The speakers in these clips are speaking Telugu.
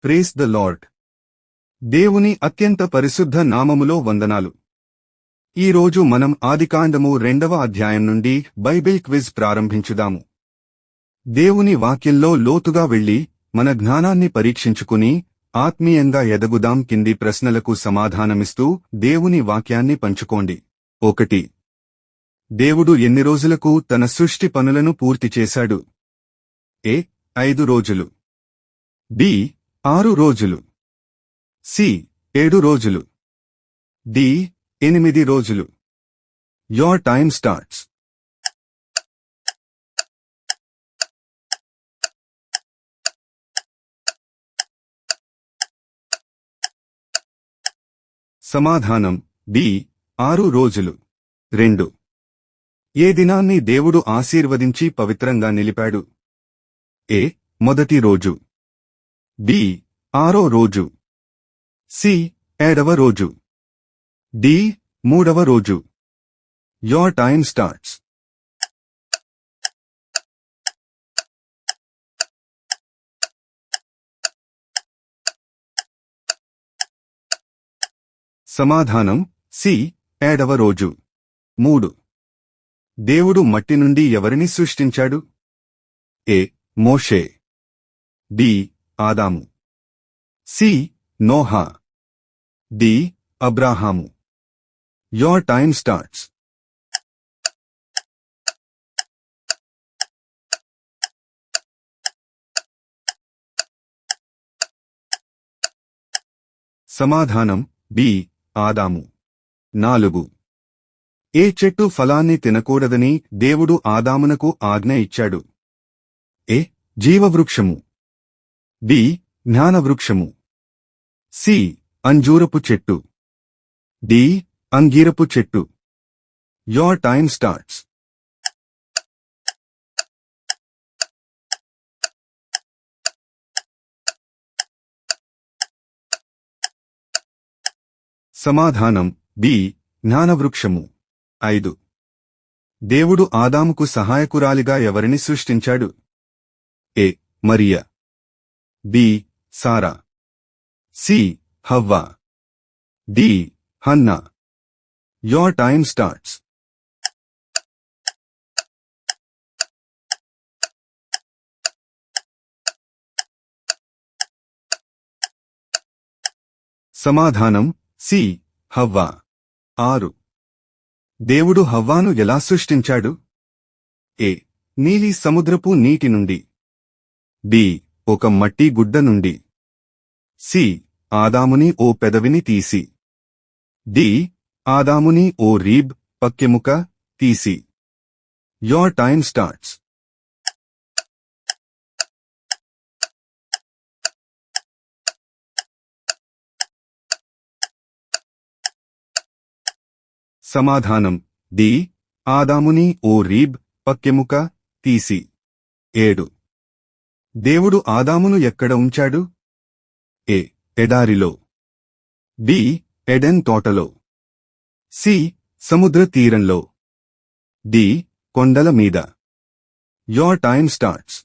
Praise the lord. దేవుని అత్యంత పరిశుద్ధ నామములో వందనాలు. ఈరోజు మనం ఆదికాండము 2వ అధ్యాయం నుండి బైబిల్ క్విజ్ ప్రారంభించుదాము. దేవుని వాక్యంలో లోతుగా వెళ్లి మన జ్ఞానాన్ని పరీక్షించుకుని ఆత్మీయంగా ఎదగుదాం. కింది ప్రశ్నలకు సమాధానమిస్తూ దేవుని వాక్యాన్ని పంచుకోండి. 1. దేవుడు ఎన్ని రోజులకు తన సృష్టి పనులను పూర్తి చేశాడు? ఏ 5 రోజులు, బి 6 రోజులు, సి 7 రోజులు, డి 8 రోజులు. Your time starts. సమాధానం బి 6 రోజులు. 2. ఏ దినాన్ని దేవుడు ఆశీర్వదించి పవిత్రంగా నిలిపాడు? ఏ మొదటి రోజు, బి 6వ రోజు, సి 7వ రోజు, డి 3వ రోజు. Your time starts. సమాధానం సి 7వ రోజు. 3. దేవుడు మట్టి నుండి ఎవరిని సృష్టించాడు? ఏ మోషే, బి ఆదాము, సి నోహా, డి అబ్రాహాము. Your time starts. సమాధానం బి ఆదాము. 4. ఏ చెట్టు ఫలాన్ని తినకూడదని దేవుడు ఆదామునకు ఆజ్ఞ ఇచ్చాడు? ఏ జీవవృక్షము, బి జ్ఞానవృక్షము, సి అంజూరపు చెట్టు, డి అంగీరపు చెట్టు. Your time starts. సమాధానం బి జ్ఞానవృక్షము. 5. దేవుడు ఆదాముకు సహాయకురాలిగా ఎవరిని సృష్టించాడు? A Maria, B Sarah, C Havva, D Hannah. Your time starts. సమాధానం సి హవ్వ. 6. దేవుడు హవ్వాను ఎలా సృష్టించాడు? ఏ నీలి సముద్రపు నీటి నుండి, బి ఒక మట్టి గుడ్డ నుండి, సి ఆదాముని ఓ పెదవిని తీసి, డి ఆదాముని ఓ రీబ్ పక్కెముక తీసి. Your time starts. సమాధానం డి ఆదాముని ఓ రీబ్ పక్కెముక తీసి. 7. దేవుడు ఆదామును ఎక్కడ ఉంచాడు? ఏ ఎడారిలో, బి ఎడెన్ తోటలో, సి సముద్ర తీరంలో, డి కొండల మీద. Your time starts.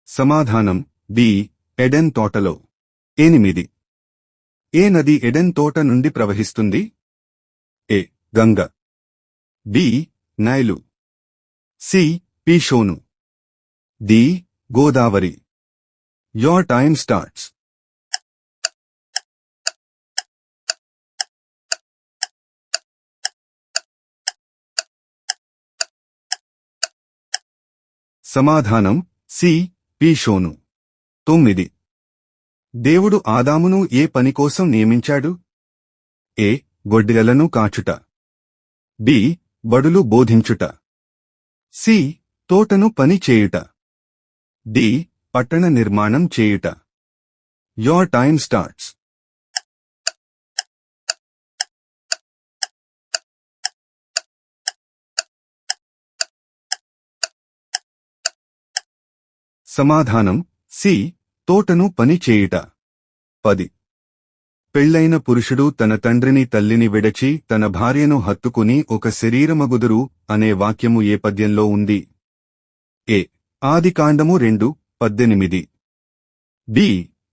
సమాధానం బి ఎడెన్ తోటలో. 8. ఏ నది ఎడెన్ తోట నుండి ప్రవహిస్తుంది? A Ganga, B Nile, C Pishon, D Godavari. Your time starts. సమాధానం సి పీషోను. 9. దేవుడు ఆదామును ఏ పని కోసం నియమించాడు? ఏ గొడ్డెలను కాచుట, బి బడులు బోధించుట, సి తోటను పని చేయుట, డి పట్టణ నిర్మాణం చేయుట. Your time starts. సమాధానం సి తోటను పని చేయుట. 10. పెళ్లైన పురుషుడు తన తండ్రిని తల్లిని విడచి తన భార్యను హత్తుకుని ఒక శరీరమగుదురు అనే వాక్యము ఏ పద్యంలో ఉంది? ఏ. ఆదికాండము 2:18. బి.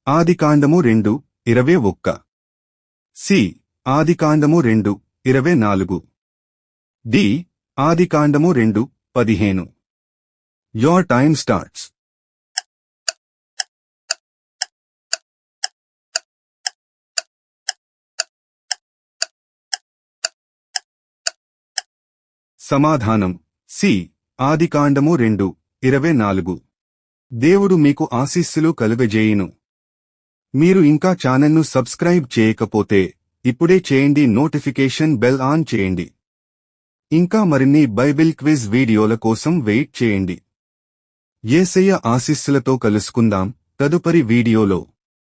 ఆదికాండము 2:21. సి. ఆదికాండము 2:24. డి. ఆదికాండము 2:15. Your time starts. సమాధానం సి. ఆదికాండము 2:24. దేవుడు మీకు ఆశీస్సులు కలుగజేయును. మీరు ఇంకా ఛానల్ను సబ్స్క్రైబ్ చేయకపోతే ఇప్పుడే చేయండి. నోటిఫికేషన్ బెల్ ఆన్ చేయండి. ఇంకా మరిన్ని బైబిల్ క్విజ్ వీడియోల కోసం వెయిట్ చేయండి. యేసయ్య ఆశీస్సులతో కలుసుకుందాం తదుపరి వీడియోలో.